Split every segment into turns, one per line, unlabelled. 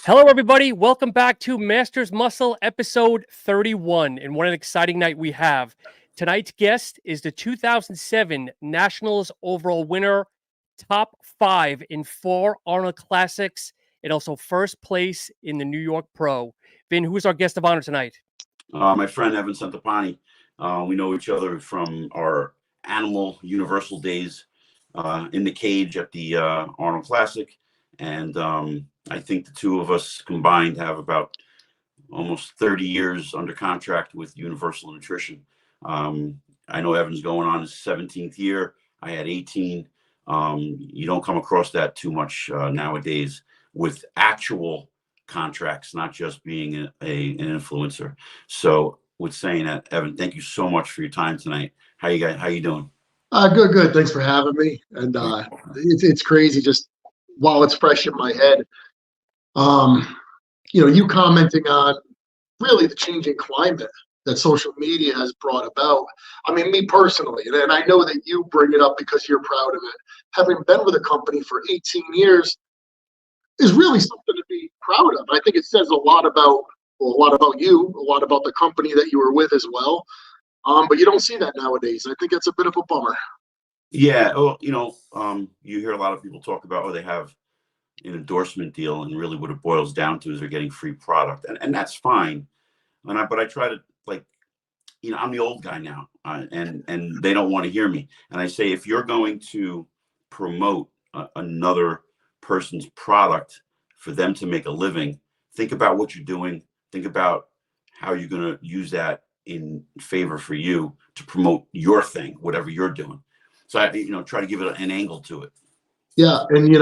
Hello, everybody. Welcome back to Masters Muscle episode 31. And what an exciting night we have. Tonight's guest is the 2007 Nationals overall winner, top 5 in 4 Arnold Classics, and also first place in the New York Pro. Vin, who's our guest of honor tonight?
My friend Evan Centopani. We know each other from our animal universal days in the cage at the Arnold Classic. And I think the two of us combined have about almost 30 years under contract with Universal Nutrition. I know Evan's going on his 17th year. I had 18. You don't come across that too much nowadays with actual contracts, not just being an influencer. So with saying that, Evan, thank you so much for your time tonight. How you doing?
Good. Thanks for having me. And it's crazy just while it's fresh in my head. You commenting on really the changing climate that social media has brought about. I mean, me personally, and I know that you bring it up because you're proud of it. Having been with a company for 18 years is really something to be proud of. I think it says a lot about you, a lot about the company that you were with as well. But you don't see that nowadays. I think it's a bit of a bummer.
Yeah. Well, you hear a lot of people talk about, they have an endorsement deal, and really what it boils down to is they're getting free product, and that's fine. But I try to, I'm the old guy now, and they don't want to hear me. And I say, if you're going to promote another person's product for them to make a living, think about what you're doing. Think about how you're going to use that in favor for you to promote your thing, whatever you're doing. So I, try to give it an angle to it.
Yeah, and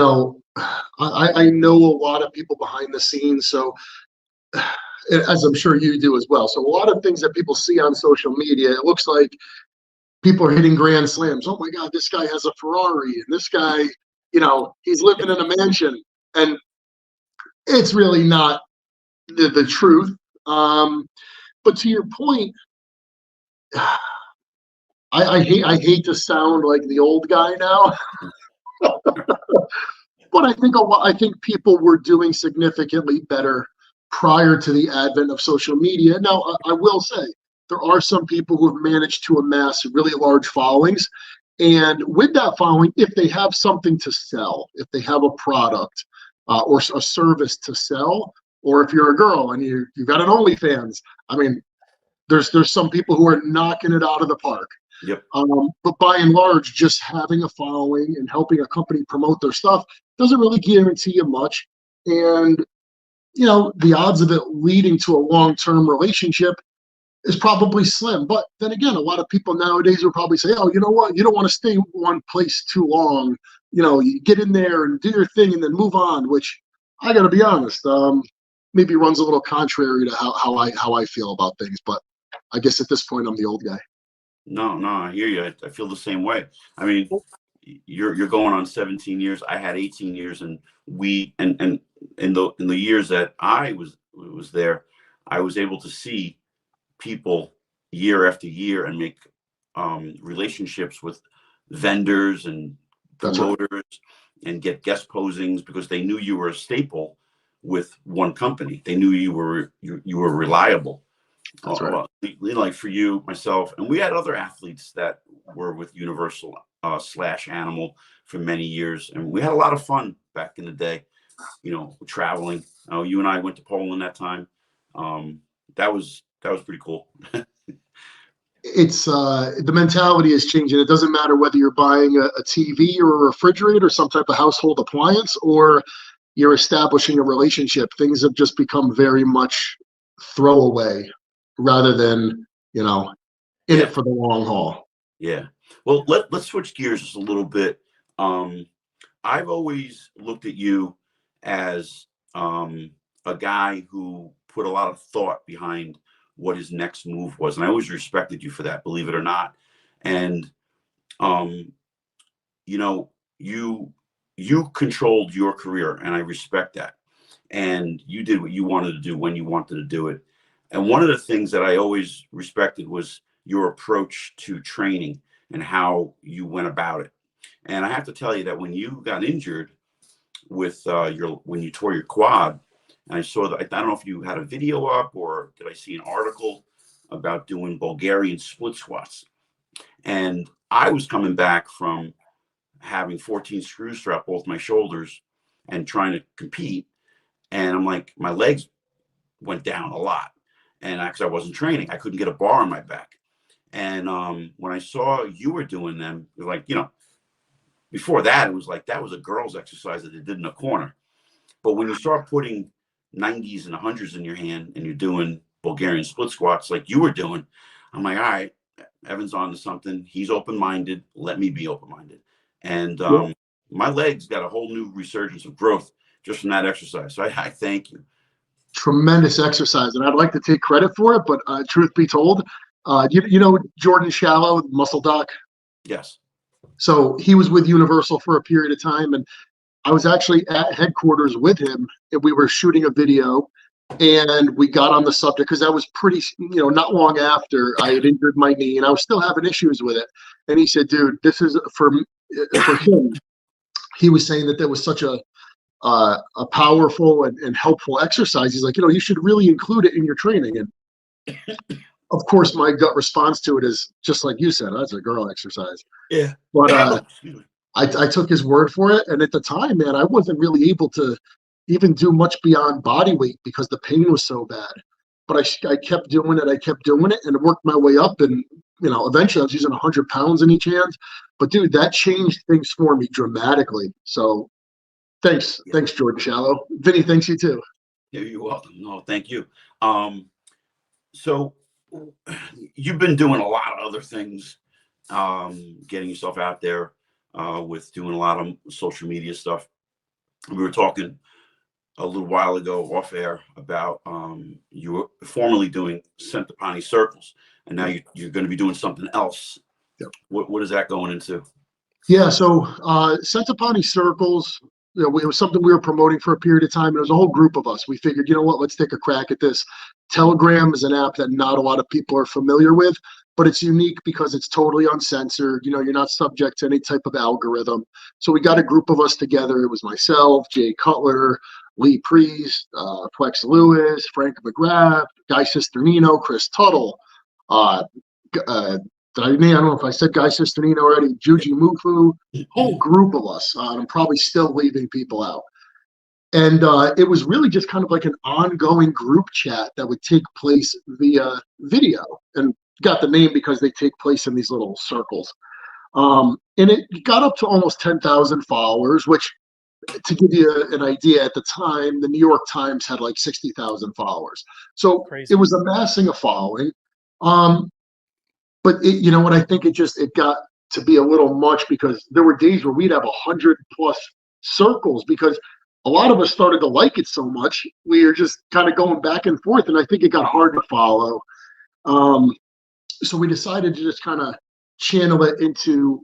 I know a lot of people behind the scenes, so as I'm sure you do as well. So a lot of things that people see on social media, it looks like people are hitting grand slams. Oh my God, this guy has a Ferrari, and this guy, he's living in a mansion, and it's really not the truth. But to your point, I hate to sound like the old guy now, but I think people were doing significantly better prior to the advent of social media. Now, I will say there are some people who have managed to amass really large followings, and with that following, if they have something to sell, if they have a product or a service to sell, or if you're a girl and you've got an OnlyFans, I mean, there's some people who are knocking it out of the park.
Yep.
But by and large, just having a following and helping a company promote their stuff doesn't really guarantee you much. And, the odds of it leading to a long-term relationship is probably slim. But then again, a lot of people nowadays will probably say, oh, you know what? You don't want to stay one place too long. You get in there and do your thing and then move on, which I got to be honest, maybe runs a little contrary to how I feel about things. But I guess at this point, I'm the old guy.
No, I hear you. I feel the same way. I mean, you're going on 17 years. I had 18 years, and and in the years that I was there, I was able to see people year after year and make relationships with vendors and promoters and get guest posings because they knew you were a staple with one company. They knew you were reliable.
That's right.
Like for you, myself, and we had other athletes that were with Universal / Animal for many years, and we had a lot of fun back in the day. Traveling. You and I went to Poland that time. That was pretty cool.
It's the mentality is changing. It doesn't matter whether you're buying a TV or a refrigerator, some type of household appliance, or you're establishing a relationship. Things have just become very much throwaway rather than, in it for the long haul.
Yeah. Well, let's switch gears just a little bit. I've always looked at you as a guy who put a lot of thought behind what his next move was. And I always respected you for that, believe it or not. And, you controlled your career, and I respect that. And you did what you wanted to do when you wanted to do it. And one of the things that I always respected was your approach to training and how you went about it. And I have to tell you that when you got injured with when you tore your quad, And I saw that, I don't know if you had a video up or did I see an article about doing Bulgarian split squats. And I was coming back from having 14 screws throughout both my shoulders and trying to compete. And I'm like, my legs went down a lot. And because I wasn't training, I couldn't get a bar on my back. And when I saw you were doing them, like, before that, it was like, that was a girl's exercise that they did in a corner. But when you start putting 90s and 100s in your hand and you're doing Bulgarian split squats like you were doing, I'm like, all right, Evan's on to something. He's open-minded. Let me be open-minded. And my legs got a whole new resurgence of growth just from that exercise. So I thank you.
Tremendous exercise. And I'd like to take credit for it, but truth be told, you know Jordan Shallow, Muscle Doc?
Yes.
So he was with Universal for a period of time, and I was actually at headquarters with him, and we were shooting a video, and we got on the subject because that was pretty, not long after I had injured my knee, and I was still having issues with it. And he said, dude, this is for him. He was saying that there was such a powerful and helpful exercise. He's like, you should really include it in your training. And of course, my gut response to it is just like you said, that's a girl exercise.
Yeah.
But I took his word for it. And at the time, man, I wasn't really able to even do much beyond body weight because the pain was so bad. But I kept doing it. I kept doing it and worked my way up. And, eventually I was using 100 pounds in each hand. But, dude, that changed things for me dramatically. So thanks, Jordan Shallow. Vinny, thanks you too.
Yeah, you're welcome. No, thank you. So you've been doing a lot of other things, getting yourself out there with doing a lot of social media stuff. We were talking a little while ago off air about you were formerly doing Centopani circles, and now you're going to be doing something else.
Yep.
What is that going into?
Yeah, so Centopani circles, it was something we were promoting for a period of time. And it was a whole group of us. We figured, you know what, let's take a crack at this. Telegram is an app that not a lot of people are familiar with, but it's unique because it's totally uncensored. You're not subject to any type of algorithm. So we got a group of us together. It was myself, Jay Cutler, Lee Priest, Flex Lewis, Frank McGrath, Guy Cisternino, Chris Tuttle. I don't know if I said Guy Cisternino already, Juji Mufu, whole group of us. I'm probably still leaving people out. And it was really just kind of like an ongoing group chat that would take place via video, and got the name because they take place in these little circles. And it got up to almost 10,000 followers, which, to give you an idea, at the time, the New York Times had like 60,000 followers. So
Crazy.
It was amassing a following. But I think it got to be a little much because there were days where we'd have 100+ circles because a lot of us started to like it so much. We were just kind of going back and forth, and I think it got hard to follow. So we decided to just kind of channel it into,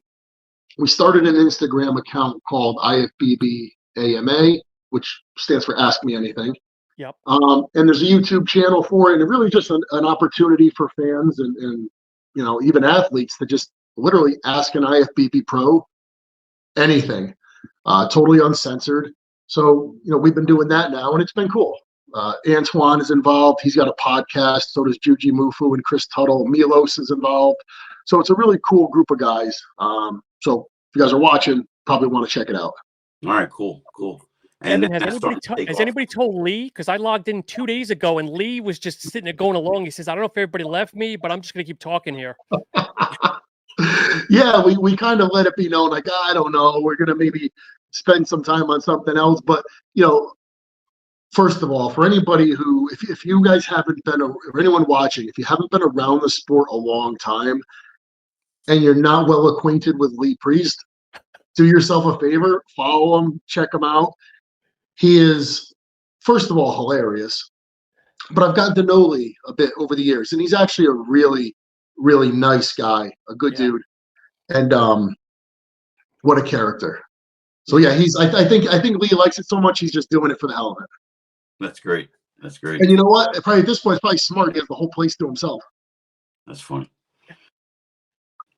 we started an Instagram account called IFBB AMA, which stands for Ask Me Anything.
Yep.
And there's a YouTube channel for it, and it really just an opportunity for fans and even athletes to just literally ask an IFBB pro anything, totally uncensored. So, we've been doing that now, and it's been cool. Antoine is involved. He's got a podcast. So does Juji Mufu and Chris Tuttle. Milos is involved. So it's a really cool group of guys. So if you guys are watching, probably want to check it out.
All right, cool. And
Evan, has anybody told Lee? Because I logged in 2 days ago, and Lee was just sitting there going along. He says, I don't know if everybody left me, but I'm just going to keep talking here.
Yeah, we kind of let it be known, like, I don't know, we're going to maybe spend some time on something else. But, first of all, for anybody who, if you guys haven't been, or anyone watching, if you haven't been around the sport a long time and you're not well acquainted with Lee Priest, do yourself a favor, follow him, check him out. He is, first of all, hilarious, but I've gotten to know Lee a bit over the years, and he's actually a really, really nice guy, a good dude, and what a character. So yeah, I think Lee likes it so much he's just doing it for the hell of it.
That's great.
And you know what? Probably at this point, it's probably smart. He has the whole place to himself.
That's funny.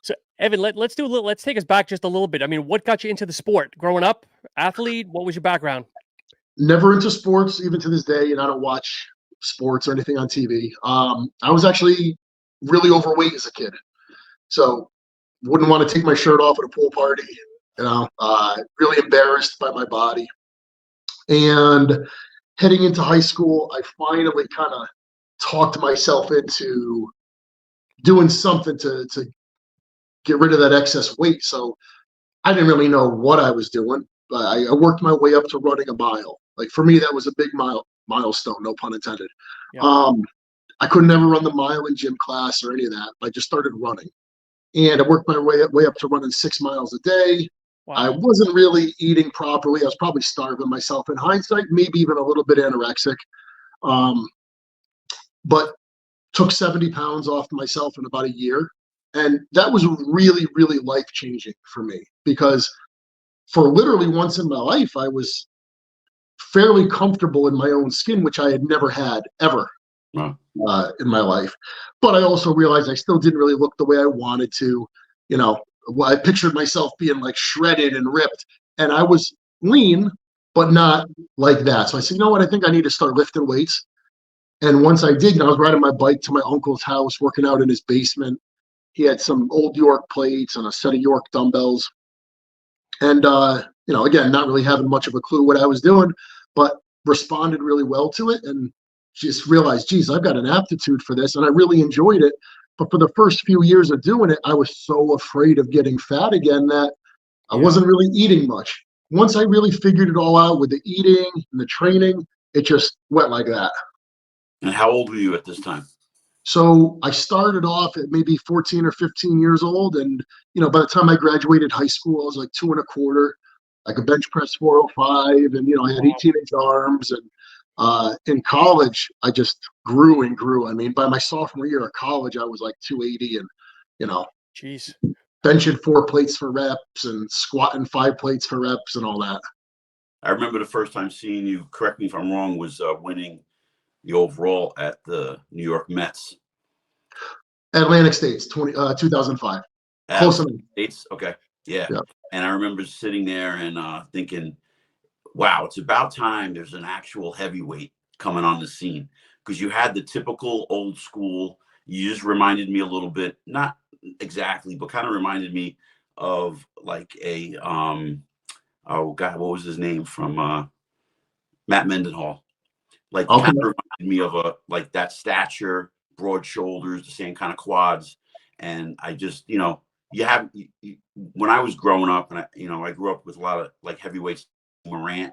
So Evan, let's take us back just a little bit. I mean, what got you into the sport? Growing up, athlete? What was your background?
never into sports, even to this day, and I don't watch sports or anything on TV. I was actually really overweight as a kid, so wouldn't want to take my shirt off at a pool party. Really embarrassed by my body. And heading into high school, I finally kind of talked myself into doing something to get rid of that excess weight. So I didn't really know what I was doing, but I worked my way up to running a mile. Like for me, that was a big milestone, no pun intended.
Yeah.
I could never run the mile in gym class or any of that. I just started running, and I worked my way up to running 6 miles a day.
Wow.
I wasn't really eating properly. I was probably starving myself in hindsight, maybe even a little bit anorexic. But took 70 pounds off myself in about a year. And that was really, really life-changing for me, because for literally once in my life, I was fairly comfortable in my own skin, which I had never had ever in my life. But I also realized I still didn't really look the way I wanted to. I pictured myself being like shredded and ripped, and I was lean, but not like that. So I said, you know what? I think I need to start lifting weights. And once I did, I was riding my bike to my uncle's house, working out in his basement. He had some old York plates and a set of York dumbbells. And, again, not really having much of a clue what I was doing, but responded really well to it, and just realized, geez, I've got an aptitude for this, and I really enjoyed it. But for the first few years of doing it, I was so afraid of getting fat again that I wasn't really eating much. Once I really figured it all out with the eating and the training, it just went like that.
And how old were you at this time?
So I started off at maybe 14 or 15 years old. And, by the time I graduated high school, I was like 2.25. I could bench press 405, and, I had 18-inch arms. And in college, I just grew and grew. I mean, by my sophomore year of college, I was like 280 and,
Jeez.
benching 4 plates for reps and squatting 5 plates for reps and all that.
I remember the first time seeing you, correct me if I'm wrong, was winning the overall at the New York Mets.
Atlantic States, 2005. Close enough.
States, okay, yeah. And I remember sitting there and thinking, wow, it's about time there's an actual heavyweight coming on the scene, because you had the typical old school. You just reminded me a little bit, not exactly, but kind of reminded me of like a oh God, what was his name from Matt Mendenhall? Like kind of reminded me of that stature, broad shoulders, the same kind of quads. And I just, when I was growing up, and I grew up with a lot of like heavyweights, Morant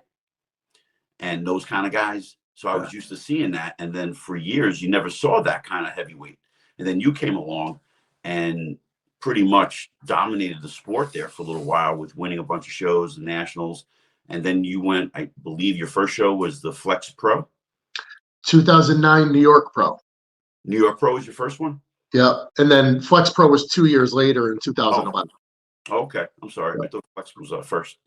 and those kind of guys. So I was used to seeing that. And then for years, you never saw that kind of heavyweight. And then you came along and pretty much dominated the sport there for a little while with winning a bunch of shows and nationals. And then you went, I believe your first show was the Flex Pro.
2009 New York Pro.
New York Pro was your first one?
Yeah. And then Flex Pro was 2 years later in 2011.
Oh, okay. I'm sorry. I thought Flex was first.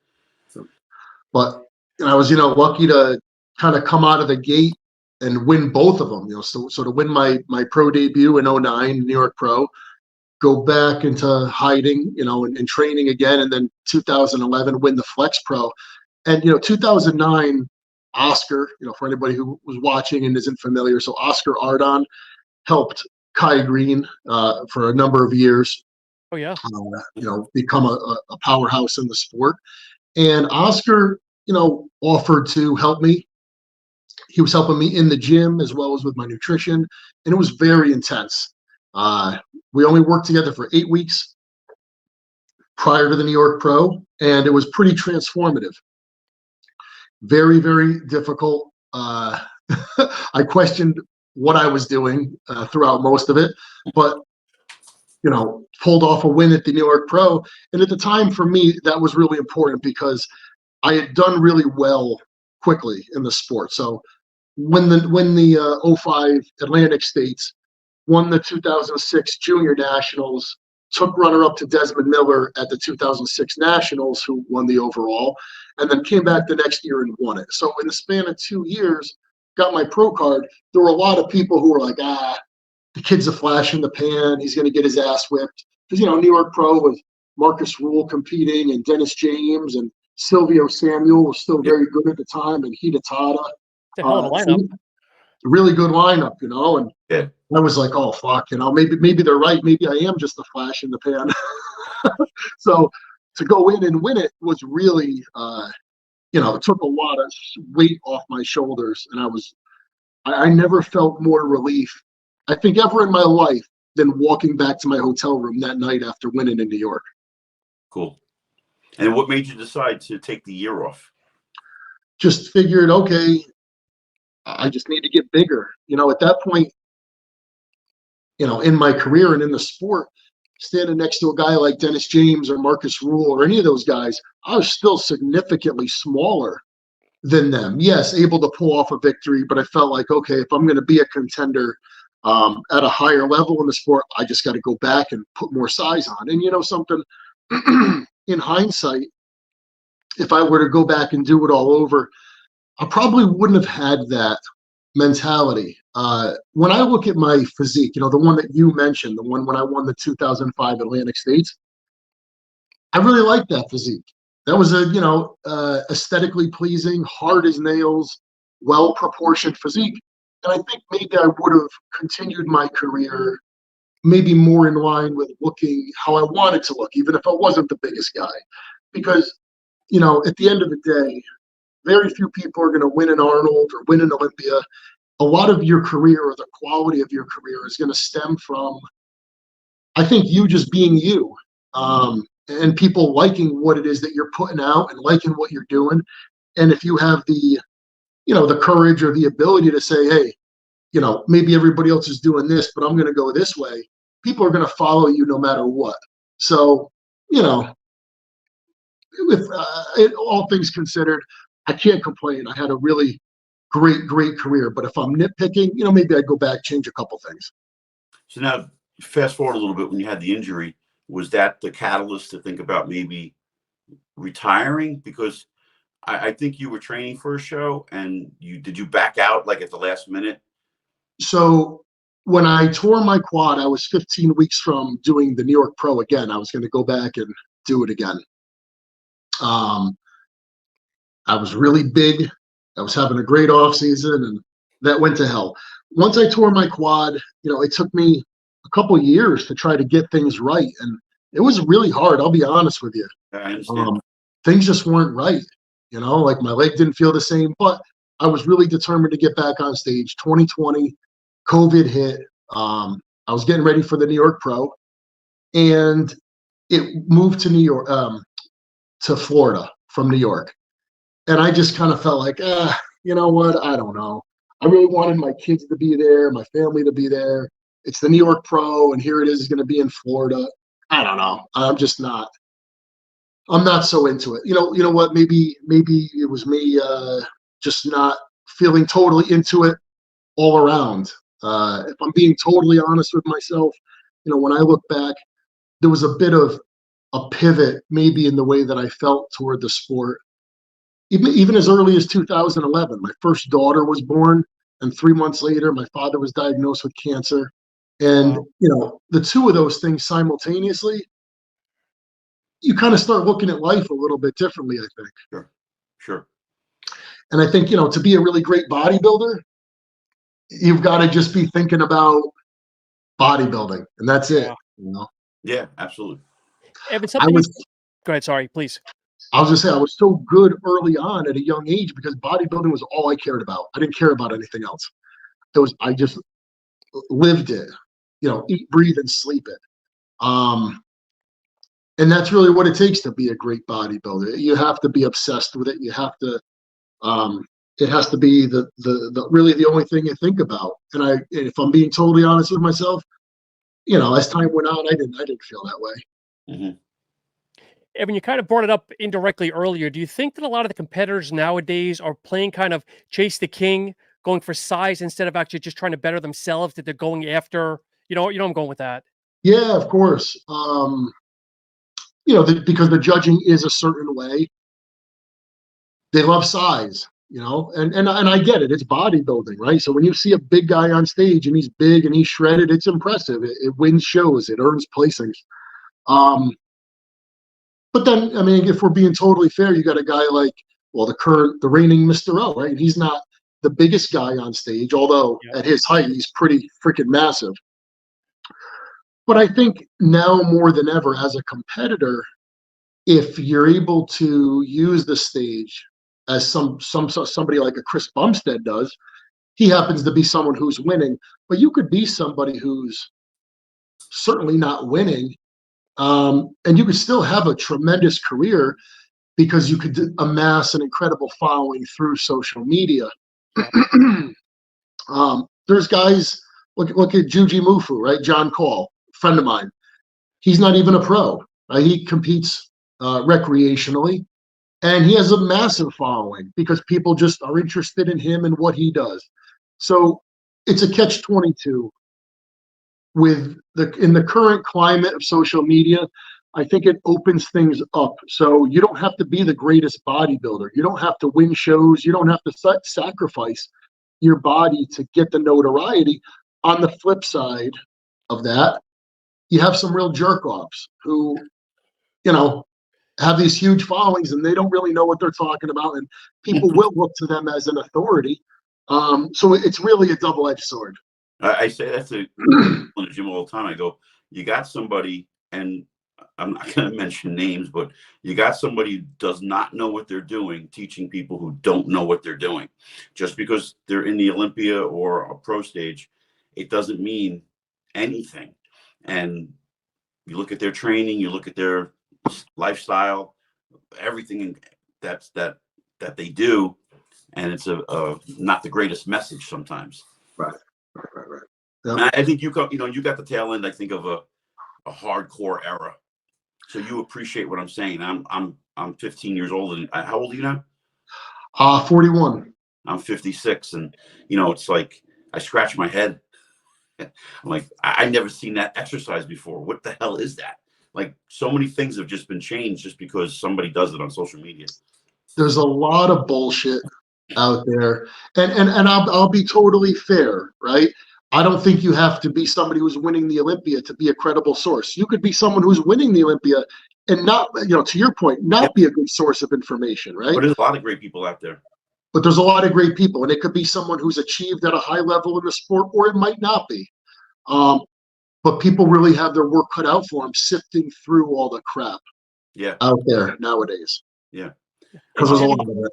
But I was, lucky to kind of come out of the gate and win both of them. So to win my pro debut in 2009 New York Pro, go back into hiding, and training again, and then 2011 win the Flex Pro. And 2009 Oscar, for anybody who was watching and isn't familiar, so Oscar Ardon helped Kai Green for a number of years.
Oh yeah.
Become a powerhouse in the sport. And Oscar, offered to help me. He was helping me in the gym as well as with my nutrition, and it was very intense. We only worked together for 8 weeks prior to the New York Pro, and it was pretty transformative. Very, very difficult. I questioned what I was doing throughout most of it, but pulled off a win at the New York Pro. And at the time, for me, that was really important because I had done really well quickly in the sport. So when the 05 Atlantic States, won the 2006 Junior Nationals, took runner-up to Desmond Miller at the 2006 Nationals, who won the overall, and then came back the next year and won it. So in the span of 2 years, got my pro card. There were a lot of people who were like, the kid's a flash in the pan. He's going to get his ass whipped. Because, New York Pro with Marcus Rule competing and Dennis James, and Silvio Samuel was still very good at the time, and Hidetada.
It's a hell of a lineup.
Really good lineup, and
Yeah.
I was like, oh fuck, maybe they're right. Maybe I am just a flash in the pan. So to go in and win it was really, it took a lot of weight off my shoulders, and I never felt more relief, I think, ever in my life than walking back to my hotel room that night after winning in New York.
Cool. And what made you decide to take the year off?
Just figured, okay, I just need to get bigger. At that point, in my career and in the sport, standing next to a guy like Dennis James or Marcus Rule or any of those guys, I was still significantly smaller than them. Yes, able to pull off a victory, but I felt like, okay, if I'm going to be a contender at a higher level in the sport, I just got to go back and put more size on. And something, in hindsight, if I were to go back and do it all over, I probably wouldn't have had that mentality. When I look at my physique, the one that you mentioned, the one when I won the 2005 Atlantic States, I really liked that physique. That was a aesthetically pleasing, hard as nails, well-proportioned physique. And I think maybe I would have continued my career maybe more in line with looking how I wanted to look, even if I wasn't the biggest guy. Because, at the end of the day, very few people are going to win an Arnold or win an Olympia. A lot of your career, or the quality of your career, is going to stem from, I think, you just being you, and people liking what it is that you're putting out and liking what you're doing. And if you have the courage or the ability to say, hey, maybe everybody else is doing this, but I'm going to go this way, people are going to follow you no matter what. So, with all things considered, I can't complain. I had a really great career. But if I'm nitpicking, maybe I'd go back, change a couple things.
So now, fast forward a little bit, when you had the injury, was that the catalyst to think about maybe retiring? Because I think you were training for a show, and did you back out like at the last minute?
So when I tore my quad, I was 15 weeks from doing the New York Pro again. I was going to go back and do it again. I was really big. I was having a great off season, and that went to hell. Once I tore my quad, it took me a couple of years to try to get things right, and it was really hard. I'll be honest with you.
I understand.
Things just weren't right. Like my leg didn't feel the same, but I was really determined to get back on stage. 2020, COVID hit. I was getting ready for the New York Pro, and it moved to New York, to Florida from New York. And I just kind of felt like, you know what? I don't know. I really wanted my kids to be there, my family to be there. It's the New York Pro, and here it is going to be in Florida. I don't know. I'm not so into it. You know what? Maybe it was me just not feeling totally into it all around. If I'm being totally honest with myself, when I look back, there was a bit of a pivot maybe in the way that I felt toward the sport. Even as early as 2011, my first daughter was born, and 3 months later, my father was diagnosed with cancer. And, the two of those things simultaneously, you kind of start looking at life a little bit differently, I think.
Sure.
And I think, to be a really great bodybuilder, you've got to just be thinking about bodybuilding, and that's it.
Yeah, absolutely.
Evan, go ahead. Sorry, please.
I was just saying, I was so good early on at a young age because bodybuilding was all I cared about. I didn't care about anything else. I just lived it, eat, breathe, and sleep it. And that's really what it takes to be a great bodybuilder. You have to be obsessed with it. You have to, it has to be the really the only thing you think about. And if I'm being totally honest with myself, as time went on, I didn't feel that way.
Mm-hmm.
Evan, you kind of brought it up indirectly earlier. Do you think that a lot of the competitors nowadays are playing kind of chase the king, going for size instead of actually just trying to better themselves, that they're going after, I'm going with that?
Yeah, of course. Because the judging is a certain way. They love size, and I get it. It's bodybuilding, right? So when you see a big guy on stage and he's big and he's shredded, it's impressive. It wins shows. It earns placings. But then, I mean, if we're being totally fair, you got a guy like, well, the reigning Mr. O, right? He's not the biggest guy on stage, although at his height, he's pretty freaking massive. But I think now more than ever, as a competitor, if you're able to use the stage as somebody like a Chris Bumstead does, he happens to be someone who's winning, but you could be somebody who's certainly not winning, and you could still have a tremendous career because you could amass an incredible following through social media. There's guys, look at Juji Mufu, right? John Call, friend of mine. He's not even a pro. He competes recreationally, and he has a massive following because people just are interested in him and what he does. So it's a catch-22 with in the current climate of social media. I think it opens things up. So you don't have to be the greatest bodybuilder. You don't have to win shows. You don't have to sacrifice your body to get the notoriety. On the flip side of that, you have some real jerk-offs who, have these huge followings and they don't really know what they're talking about, and people will look to them as an authority. So it's really a double-edged sword.
I say that to in the gym all the time. I go, you got somebody, and I'm not going to mention names, but you got somebody who does not know what they're doing, teaching people who don't know what they're doing. Just because they're in the Olympia or a pro stage, it doesn't mean anything. And you look at their training, you look at their lifestyle, everything that they do, and it's a not the greatest message sometimes.
Right. Yep.
And I think you got the tail end, I think, of a hardcore era. So you appreciate what I'm saying. I'm 15 years old, and how old are you now?
41.
I'm 56, and it's like I scratch my head. I'm like, I never seen that exercise before. What the hell is that? Like, so many things have just been changed just because somebody does it on social media.
There's a lot of bullshit out there, and I'll be totally fair, right? I don't think you have to be somebody who's winning the Olympia to be a credible source. You could be someone who's winning the Olympia and not, to your point, not be a good source of information, right?
But there's a lot of great people out there.
But there's a lot of great people, and it could be someone who's achieved at a high level in the sport, or it might not be. But people really have their work cut out for them, sifting through all the crap out there nowadays.
Yeah.
Because there's a lot of it.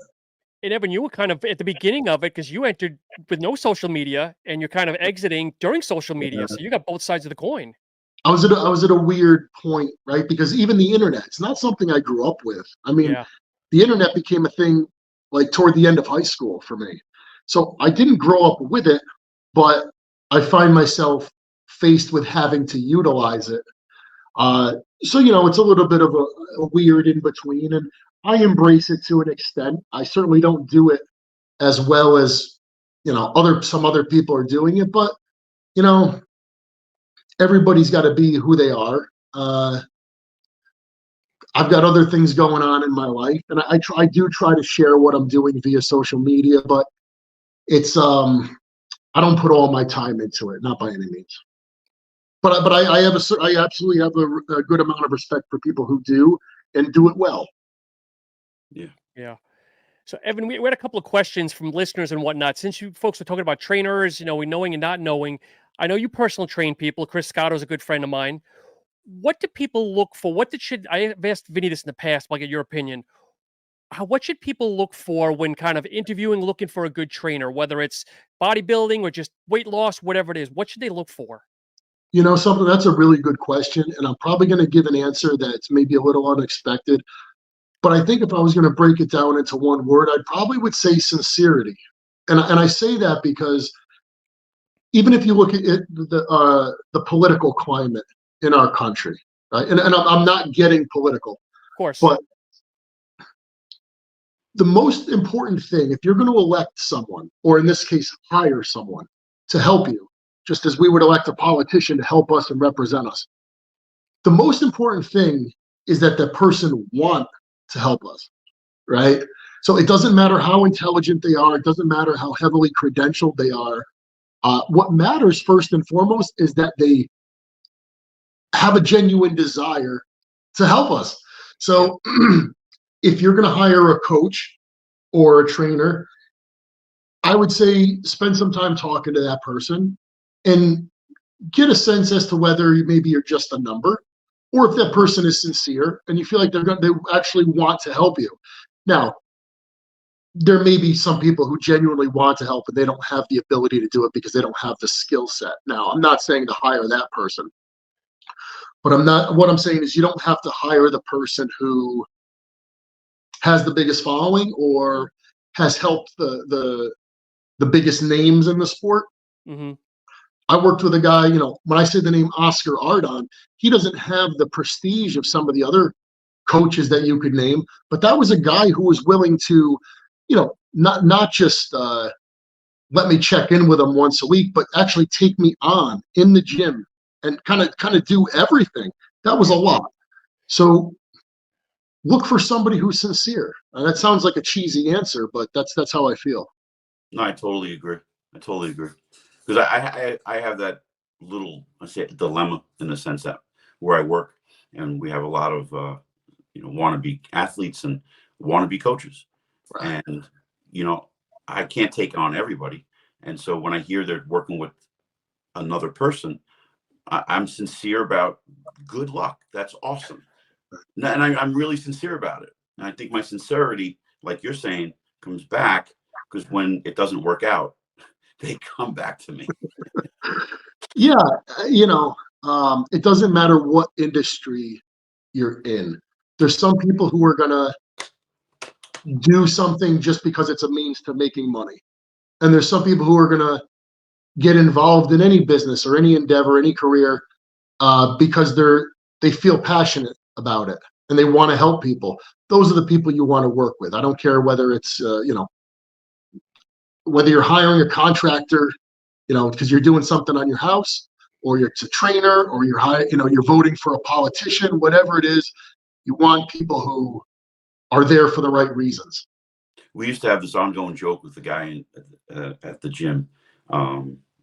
And Evan, you were kind of at the beginning of it because you entered with no social media, and you're kind of exiting during social media. So you got both sides of the coin.
I was at a weird point, right? Because even the internet, it's not something I grew up with. I mean, the internet became a thing like toward the end of high school for me. So I didn't grow up with it, but I find myself faced with having to utilize it. So, it's a little bit of a weird in between, and I embrace it to an extent. I certainly don't do it as well as, some other people are doing it, but, everybody's got to be who they are. I've got other things going on in my life, and I do try to share what I'm doing via social media, but it's, I don't put all my time into it, not by any means. But I absolutely have a good amount of respect for people who do and do it well.
Yeah. So Evan, we had a couple of questions from listeners and whatnot. Since you folks are talking about trainers, we knowing and not knowing, I know you personal train people. Chris Scotto is a good friend of mine. What do people look for? I have asked Vinny this in the past, but I'll get your opinion. What should people look for when kind of interviewing, looking for a good trainer, whether it's bodybuilding or just weight loss, whatever it is? What should they look for?
Something that's a really good question, and I'm probably going to give an answer that's maybe a little unexpected. But I think if I was going to break it down into one word, I probably would say sincerity. And I say that because even if you look at the political climate in our country, right? And I'm not getting political,
of course,
but the most important thing, if you're going to elect someone, or in this case, hire someone to help you, just as we would elect a politician to help us and represent us, the most important thing is that the person want to help us, right? So it doesn't matter how intelligent they are. It doesn't matter how heavily credentialed they are. What matters first and foremost is that they have a genuine desire to help us. So if you're going to hire a coach or a trainer, I would say spend some time talking to that person and get a sense as to whether maybe you're just a number, or if that person is sincere and you feel like they actually want to help you. Now, there may be some people who genuinely want to help, but they don't have the ability to do it because they don't have the skill set. Now, I'm not saying to hire that person, but what I'm saying is you don't have to hire the person who has the biggest following or has helped the biggest names in the sport.
Mm-hmm.
I worked with a guy, when I say the name Oscar Ardon, he doesn't have the prestige of some of the other coaches that you could name, but that was a guy who was willing to, not just let me check in with him once a week, but actually take me on in the gym and kind of do everything. That was a lot. So look for somebody who's sincere. And that sounds like a cheesy answer, but that's how I feel.
No, I totally agree. Because I have that little, I say, dilemma in the sense that where I work, and we have a lot of wannabe athletes and wannabe coaches,
Right.
and I can't take on everybody. And so when I hear they're working with another person, I'm sincere about good luck. That's awesome, and I'm really sincere about it. And I think my sincerity, like you're saying, comes back because when it doesn't work out, they come back to me.
Yeah, it doesn't matter what industry you're in. There's some people who are gonna do something just because it's a means to making money, and there's some people who are gonna get involved in any business or any endeavor, any career, because they feel passionate about it and they want to help people. Those are the people you want to work with. I don't care whether it's whether you're hiring a contractor, because you're doing something on your house, or you're a trainer, or you're voting for a politician, whatever it is. You want people who are there for the right reasons.
We used to have this ongoing joke with the guy at the gym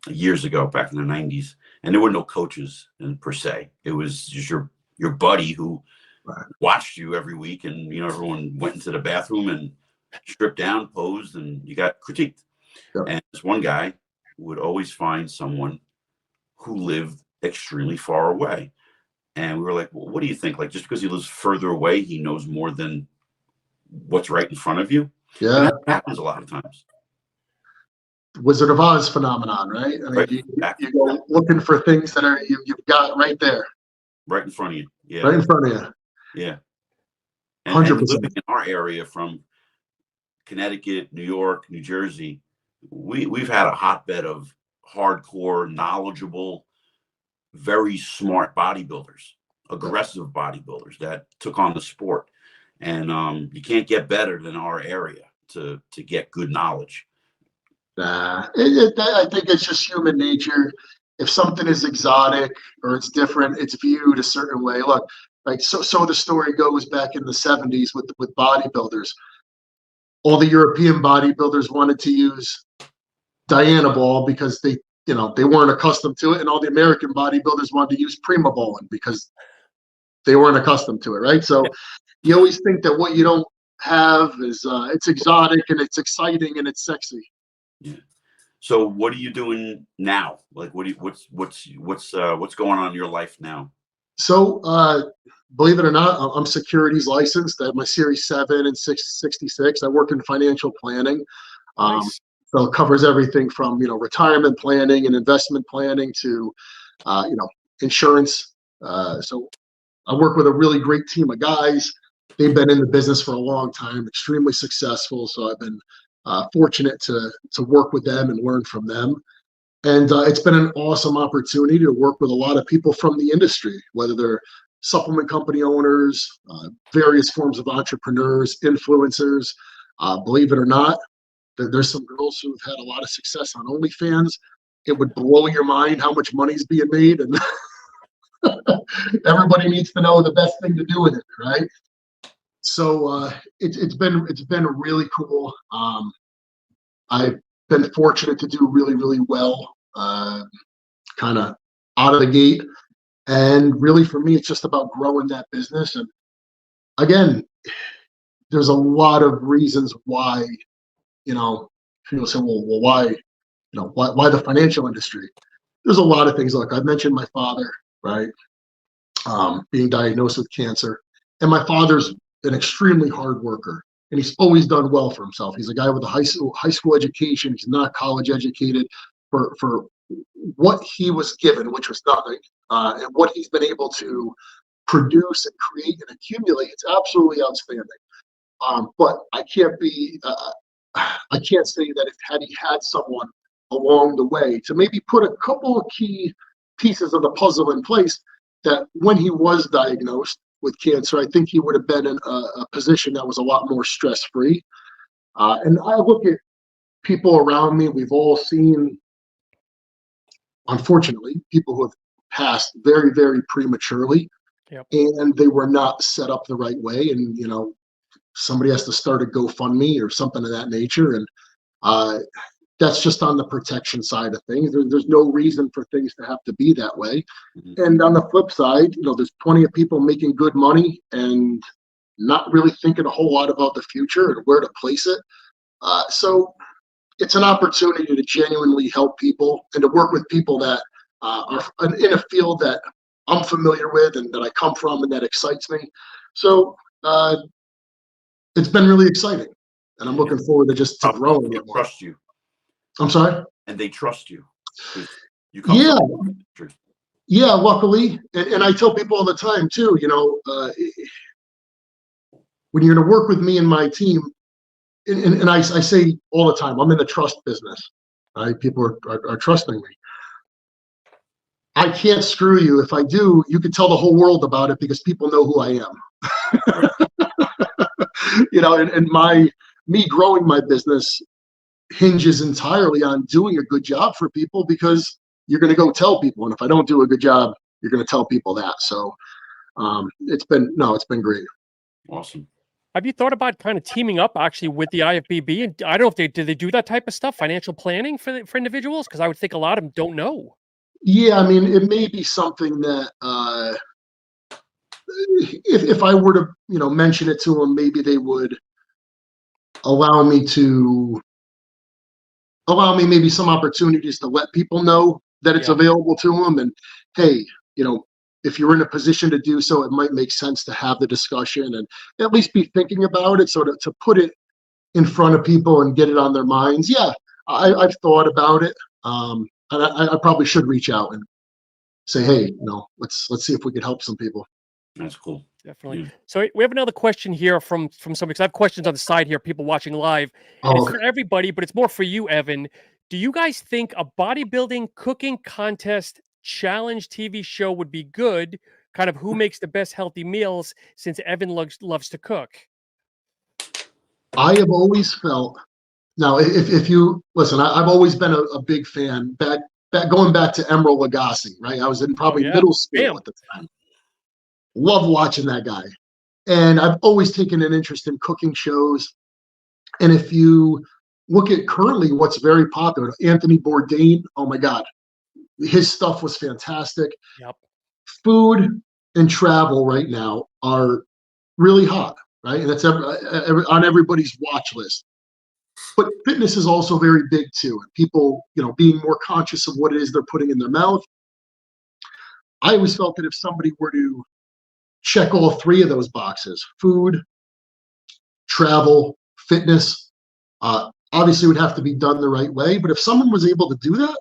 years ago, back in the 90s, and there were no coaches per se. It was just your buddy who watched you every week, and everyone went into the bathroom and stripped down, posed, and you got critiqued.
Yep.
And this one guy would always find someone who lived extremely far away. And we were like, well, what do you think? Like, just because he lives further away, he knows more than what's right in front of you?
Yeah.
And that happens a lot of times.
Wizard of Oz phenomenon, right? I mean,
Right.
You go looking for things that are you've got right there.
Right in front of you. Yeah.
Right in front of you.
Yeah. And
100%.
living in our area from Connecticut, New York, New Jersey, we've had a hotbed of hardcore, knowledgeable, very smart bodybuilders, aggressive bodybuilders that took on the sport. And you can't get better than our area to get good knowledge.
I think it's just human nature. If something is exotic or it's different, it's viewed a certain way. Look, like so the story goes back in the 70s with bodybuilders. All the European bodybuilders wanted to use Diana ball because they weren't accustomed to it, and all the American bodybuilders wanted to use Prima bowling because they weren't accustomed to it, right? So you always think that what you don't have is it's exotic and it's exciting and it's sexy.
Yeah. So what are you doing now? Like, what's going on in your life now?
So believe it or not, I'm securities licensed. I have my Series 7 and 666. I work in financial planning.
Nice.
So it covers everything from retirement planning and investment planning to insurance. So I work with a really great team of guys. They've been in the business for a long time, extremely successful. So I've been fortunate to work with them and learn from them. And it's been an awesome opportunity to work with a lot of people from the industry, whether they're supplement company owners, various forms of entrepreneurs, influencers. Believe it or not, there's some girls who've had a lot of success on OnlyFans. It would blow your mind how much money's being made, and everybody needs to know the best thing to do with it, right? So it's been really cool. I've been fortunate to do really, really well, kind of out of the gate. And really, for me, it's just about growing that business. And again, there's a lot of reasons why, people say, well, why, why the financial industry? There's a lot of things. Look, I mentioned my father, right? Being diagnosed with cancer. And my father's an extremely hard worker, and he's always done well for himself. He's a guy with a high school education. He's not college educated. For what he was given, which was nothing, and what he's been able to produce and create and accumulate, it's absolutely outstanding. But I can't say that if had he had someone along the way to maybe put a couple of key pieces of the puzzle in place, that when he was diagnosed with cancer, I think he would have been in a position that was a lot more stress-free. And I look at people around me, we've all seen, unfortunately, people who have passed very, very prematurely.
Yep.
And they were not set up the right way. And, somebody has to start a GoFundMe or something of that nature. And that's just on the protection side of things. There's no reason for things to have to be that way.
Mm-hmm.
And on the flip side, there's plenty of people making good money and not really thinking a whole lot about the future and where to place it. So it's an opportunity to genuinely help people and to work with people that are in a field that I'm familiar with and that I come from and that excites me. So it's been really exciting, and I'm looking forward to growing it more.
Trust you.
I'm sorry?
And they trust you.
Yeah, luckily. And I tell people all the time, too, when you're going to work with me and my team, and I say all the time, I'm in the trust business. Right? People are trusting me. I can't screw you. If I do, you can tell the whole world about it because people know who I am. And me growing my business hinges entirely on doing a good job for people, because you're going to go tell people. And if I don't do a good job, you're going to tell people that. So it's been great.
Awesome.
Have you thought about kind of teaming up actually with the IFBB? And I don't know if do they do that type of stuff, financial planning for individuals? Because I would think a lot of them don't know.
Yeah, I mean, it may be something that if I were to, mention it to them, maybe they would allow me maybe some opportunities to let people know that it's available to them. And hey, if you're in a position to do so, it might make sense to have the discussion and at least be thinking about it. So to put it in front of people and get it on their minds. Yeah, I've thought about it. And I probably should reach out and say, hey, let's see if we can help some people.
That's cool.
Definitely.
Yeah.
So we have another question here from somebody, because I have questions on the side here, people watching live. And it's for everybody, but it's more for you, Evan. Do you guys think a bodybuilding cooking contest challenge TV show would be good? Kind of who makes the best healthy meals, since Evan loves to cook?
I have always felt, now if you listen, I've always been a big fan, going back to Emeril Lagasse, right? I was in probably middle school at the time. Love watching that guy. And I've always taken an interest in cooking shows. And if you look at currently what's very popular, Anthony Bourdain, oh my God, his stuff was fantastic.
Yep.
Food and travel right now are really hot, right? And that's on everybody's watch list. But fitness is also very big too. And people, being more conscious of what it is they're putting in their mouth. I always felt that if somebody were to check all three of those boxes, food, travel, fitness, obviously would have to be done the right way. But if someone was able to do that,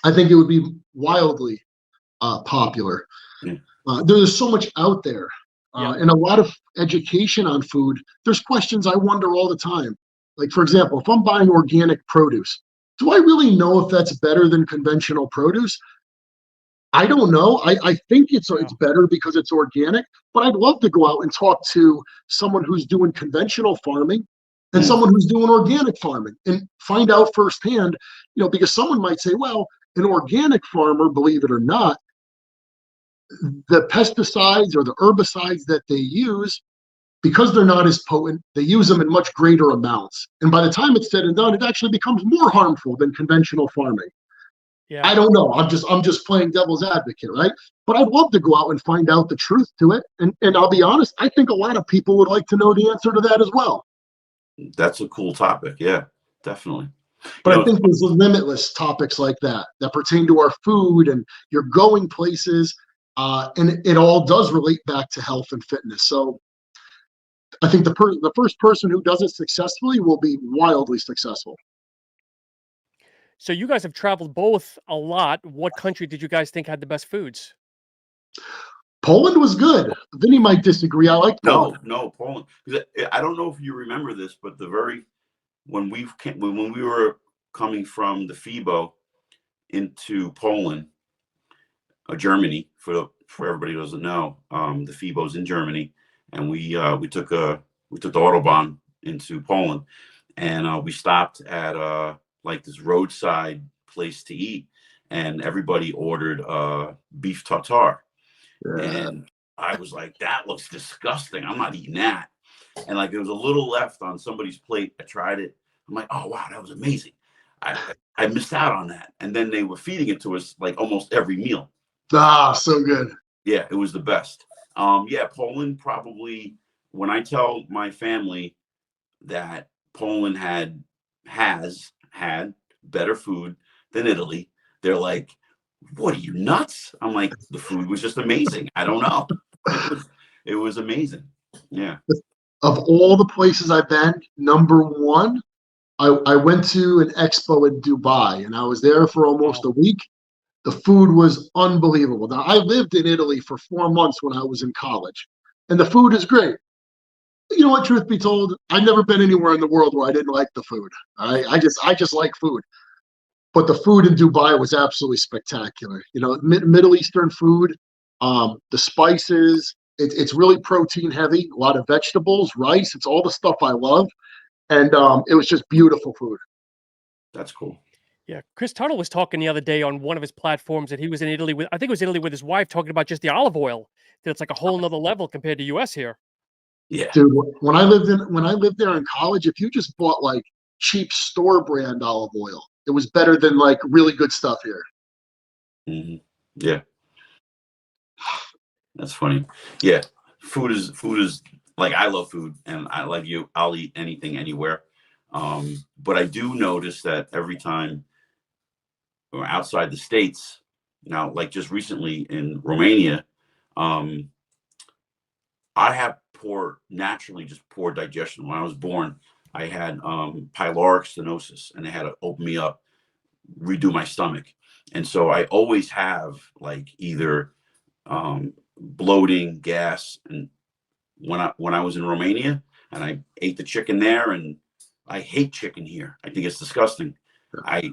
I think it would be wildly popular.
Yeah.
There's so much out there and a lot of education on food. There's questions I wonder all the time. Like, for example, if I'm buying organic produce, do I really know if that's better than conventional produce? I don't know. I think it's better because it's organic, but I'd love to go out and talk to someone who's doing conventional farming and someone who's doing organic farming and find out firsthand, because someone might say, well, an organic farmer, believe it or not, the pesticides or the herbicides that they use, because they're not as potent, they use them in much greater amounts. And by the time it's said and done, it actually becomes more harmful than conventional farming.
Yeah.
I don't know. I'm just playing devil's advocate, right? But I'd love to go out and find out the truth to it. And I'll be honest, I think a lot of people would like to know the answer to that as well.
That's a cool topic. Yeah, definitely.
But I think there's limitless topics like that that pertain to our food and you're going places, and it all does relate back to health and fitness. So I think the first person who does it successfully will be wildly successful.
So you guys have traveled both a lot. What country did you guys think had the best foods?
Poland was good. Vinny might disagree. I like Poland.
No, Poland. I don't know if you remember this, but when we were coming from the FIBO into Poland, Germany, for everybody who doesn't know, the FIBO's in Germany, and we took the Autobahn into Poland, and we stopped at like this roadside place to eat, and everybody ordered beef tartare.
Yeah.
And I was like, that looks disgusting. I'm not eating that. And like, there was a little left on somebody's plate. I tried it. I'm like, oh, wow, that was amazing. I missed out on that. And then they were feeding it to us like almost every meal.
Ah, so good.
Yeah, it was the best. Yeah, Poland probably, when I tell my family that Poland has had better food than Italy, they're like, what are you, nuts? I'm like, the food was just amazing. I don't know. It was amazing. Yeah.
Of all the places I've been, number one, I went to an expo in Dubai, and I was there for almost a week. The food was unbelievable. Now, I lived in Italy for 4 months when I was in college, and the food is great. You know what, truth be told, I've never been anywhere in the world where I didn't like the food. I just like food. But the food in Dubai was absolutely spectacular. You know, Middle Eastern food, the spices, it's really protein heavy, a lot of vegetables, rice. It's all the stuff I love. And it was just beautiful food.
That's cool.
Yeah. Chris Tuttle was talking the other day on one of his platforms that he was in Italy with, I think it was Italy with his wife, talking about just the olive oil. That it's like a whole nother level compared to US here.
Yeah.
Dude, when I lived there in college, if you just bought like cheap store brand olive oil, it was better than like really good stuff here.
Mm-hmm. Yeah. That's funny. Yeah. Food is like, I love food, and I like you. I'll eat anything anywhere. But I do notice that every time we're outside the States, like just recently in Romania, I have naturally just poor digestion. When I was born, I had pyloric stenosis, and they had to open me up, redo my stomach. And so I always have like either bloating, gas. And when I was in Romania and I ate the chicken there, and I hate chicken here. I think it's disgusting. I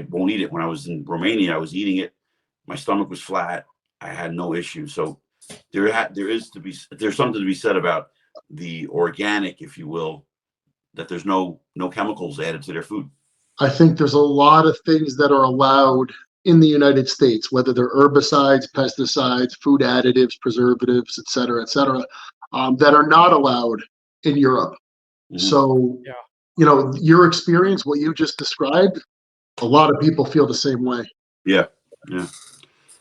won't eat it. When I was in Romania, I was eating it. My stomach was flat. I had no issue. So there's something to be said about the organic, if you will, that there's no chemicals added to their food.
I think there's a lot of things that are allowed in the United States, whether they're herbicides, pesticides, food additives, preservatives, et cetera, that are not allowed in Europe. Mm-hmm. So, yeah. You know, your experience, what you just described, a lot of people feel the same way.
Yeah. Yeah.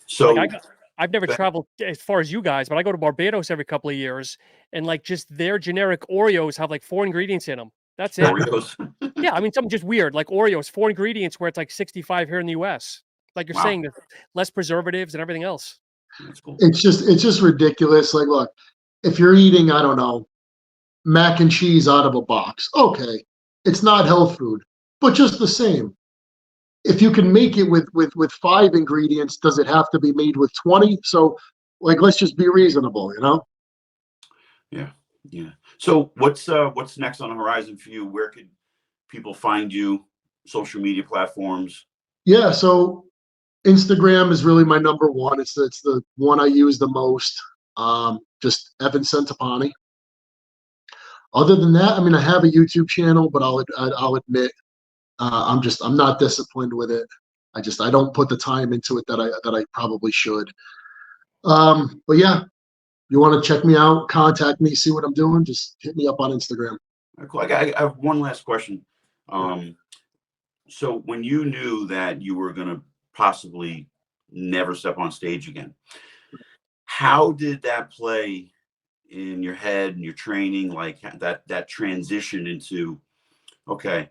So
like I've never traveled as far as you guys, but I go to Barbados every couple of years, and like just their generic Oreos have like 4 ingredients in them. That's it.
Oreos.
Yeah, I mean, something just weird, like Oreos, 4 ingredients where it's like 65 here in the US. Like you're saying, there's less preservatives and everything else.
That's cool.
It's just ridiculous. Like, look, if you're eating, I don't know, mac and cheese out of a box, okay, it's not health food, but just the same. If you can make it with 5 ingredients, does it have to be made with 20? So, like, let's just be reasonable, you know?
Yeah, yeah. So what's next on the horizon for you? Where could people find you? Social media platforms?
Yeah, so Instagram is really my number one. It's the one I use the most. Just Evan Centopani. Other than that, I mean, I have a YouTube channel, but I'll admit, I'm not disciplined with it. I don't put the time into it that I probably should. But yeah, you want to check me out, contact me, see what I'm doing, just hit me up on Instagram.
Cool. I have one last question. So when you knew that you were going to possibly never step on stage again. How did that play in your head and your training, like that transition into, okay,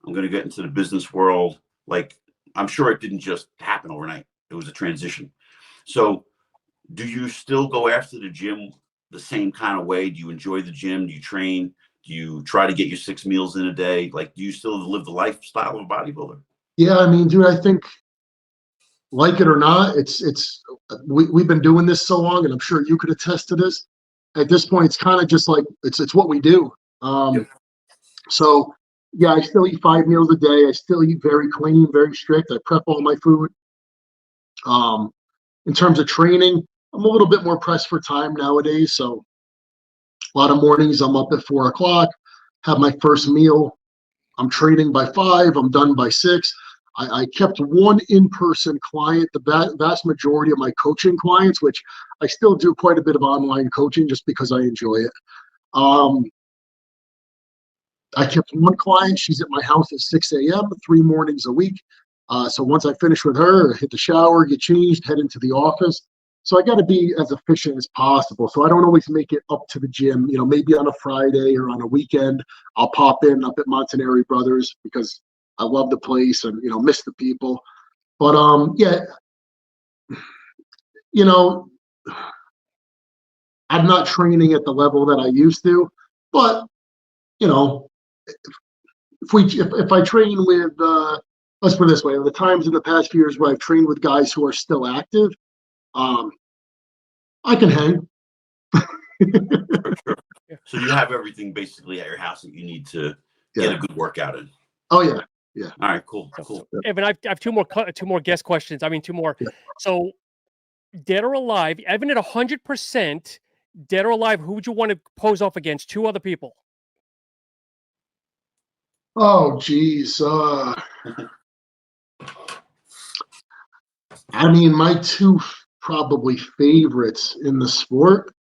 I'm going to get into the business world? Like, I'm sure it didn't just happen overnight. It was a transition. So do you still go after the gym the same kind of way? Do you enjoy the gym? Do you train? Do you try to get your 6 meals in a day? Like, do you still live the lifestyle of a bodybuilder?
Yeah, I mean, dude, I think, like it or not, we've been doing this so long, and I'm sure you could attest to this. At this point, it's kind of just like it's what we do.
Yep.
So yeah, I still eat 5 meals a day. I still eat very clean, very strict. I prep all my food. In terms of training, I'm a little bit more pressed for time nowadays. So a lot of mornings I'm up at 4 o'clock, have my first meal. I'm training by 5. I'm done by 6. I kept one in-person client. The vast majority of my coaching clients, which I still do quite a bit of online coaching just because I enjoy it. I kept one client. She's at my house at 6 a.m., 3 mornings a week. So once I finish with her, I hit the shower, get changed, head into the office. So I got to be as efficient as possible. So I don't always make it up to the gym. You know, maybe on a Friday or on a weekend, I'll pop in up at Montanari Brothers because I love the place and, you know, miss the people. But yeah, you know, I'm not training at the level that I used to. But, you know, if I train with, let's put it this way, the times in the past few years where I've trained with guys who are still active, I can hang.
For sure. So you have everything basically at your house that you need to get a good workout in.
Oh yeah, yeah.
All right, cool.
Evan, I have two more guest questions. I mean, 2 more.
Yeah.
So, dead or alive, Evan at 100%, dead or alive, who would you want to pose off against? 2 other people.
Oh geez. I mean, my 2 probably favorites in the sport.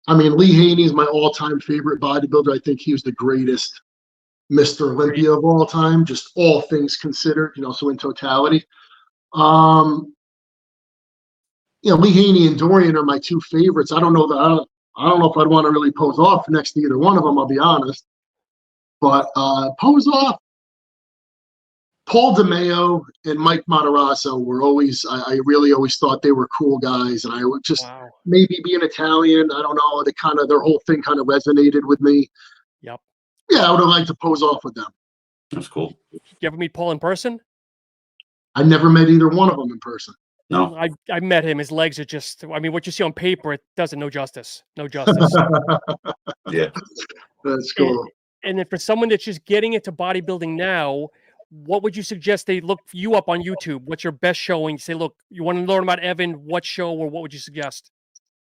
I mean, Lee Haney is my all-time favorite bodybuilder. I think he was the greatest Mr. Olympia of all time, just all things considered, you know, so in totality. You know, Lee Haney and Dorian are my 2 favorites. I don't know if I'd want to really pose off next to either one of them, I'll be honest. But pose off, Paul DeMeo and Mike Matarazzo were always, I really always thought they were cool guys. And I would just, maybe being Italian, I don't know, their whole thing kind of resonated with me.
Yep.
Yeah, I would have liked to pose off with them.
That's cool.
You ever meet Paul in person?
I never met either one of them in person.
No.
I met him. His legs are just, I mean, what you see on paper, it does it no justice. No justice.
Yeah.
That's cool.
And then for someone that's just getting into bodybuilding now, what would you suggest they look you up on YouTube? What's your best showing? You say, look, you want to learn about Evan, what show or what would you suggest?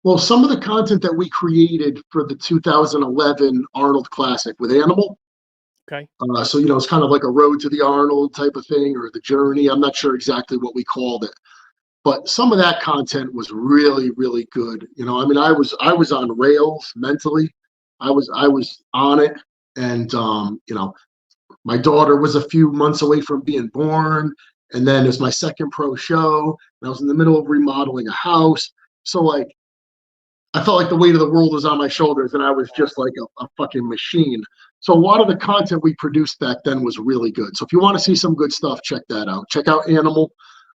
Well, some of the content that we created for the 2011 Arnold Classic with Animal.
Okay.
So, you know, it's kind of like a road to the Arnold type of thing, or the journey. I'm not sure exactly what we called it, but some of that content was really, really good. You know, I mean, I was on rails mentally. I was on it. And, you know, my daughter was a few months away from being born. And then it was my second pro show. And I was in the middle of remodeling a house. So, like, I felt like the weight of the world was on my shoulders, and I was just like a fucking machine. So a lot of the content we produced back then was really good. So if you want to see some good stuff, check that out. Check out Animal.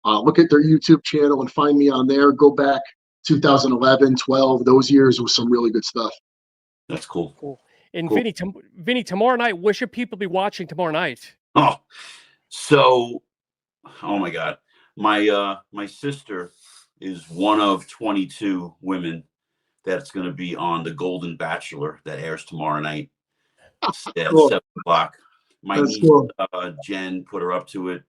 Look at their YouTube channel and find me on there. Go back 2011, 12, those years with some really good stuff.
That's cool.
Cool. And
cool.
Vinny, tomorrow night, what should people be watching tomorrow night?
Oh my God. My sister is one of 22 women that's going to be on The Golden Bachelor that airs tomorrow night at 7 o'clock. My niece, Jen, put her up to it,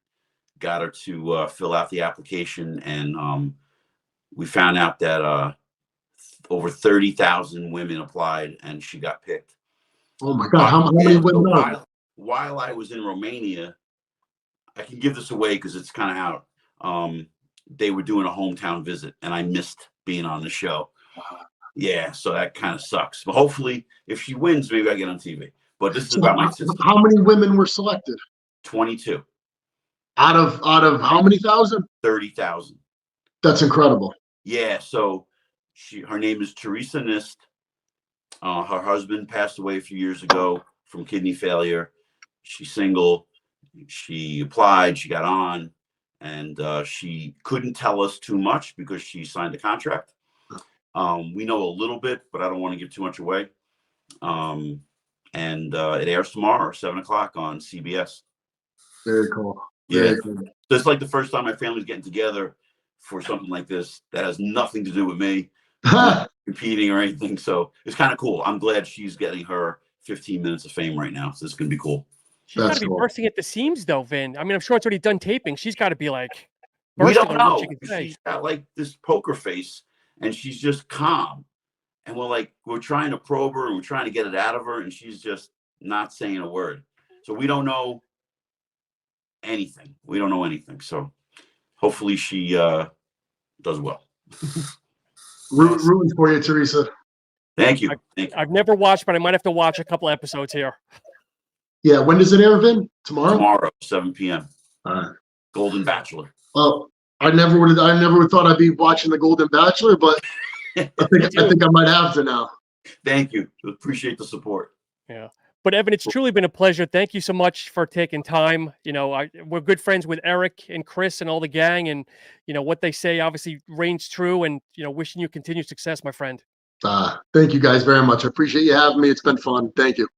got her to fill out the application, and we found out that over 30,000 women applied, and she got picked.
Oh my God! How many women?
While I was in Romania, I can give this away because it's kind of out. They were doing a hometown visit, and I missed being on the show. Yeah, so that kind of sucks. But hopefully, if she wins, maybe I get on TV. But this is about my sister.
How many women were selected?
22.
Out of how many thousand?
30,000.
That's incredible.
Yeah. So her name is Teresa Nist. Her husband passed away a few years ago from kidney failure. She's single. She applied. She got on, and she couldn't tell us too much because she signed a contract. We know a little bit, but I don't want to give too much away. And it airs tomorrow, 7:00 on CBS.
Very cool.
Yeah.
Very cool.
So it's like the first time my family's getting together for something like this that has nothing to do with me competing or anything. So it's kind of cool. I'm glad she's getting her 15 minutes of fame right now. So it's going to be cool.
She's got to be bursting at the seams, though, Vin. I mean, I'm sure it's already done taping. She's got to be like,
we don't know. She's got like this poker face, and she's just calm. And we're trying to probe her, and we're trying to get it out of her, and she's just not saying a word. So we don't know anything. We don't know anything. So hopefully she does well.
Rooting for you, Teresa.
Thank you.
I've never watched, but I might have to watch a couple episodes here.
Yeah, when does it air, Vin? Tomorrow?
Tomorrow, 7 p.m.
All right.
Golden Bachelor.
Well, I never would thought I'd be watching the Golden Bachelor, but I think I might have to now.
Thank you. Appreciate the support.
Yeah. But Evan, it's truly been a pleasure. Thank you so much for taking time. You know, we're good friends with Eric and Chris and all the gang, and you know what they say obviously reigns true. And you know, wishing you continued success, my friend.
Thank you guys very much. I appreciate you having me. It's been fun. Thank you.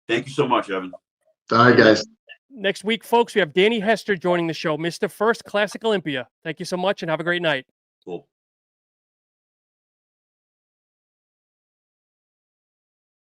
Thank you so much, Evan.
All right, guys.
Next week, folks, we have Danny Hester joining the show, Mr. First Classic Olympia. Thank you so much, and have a great night.
Cool.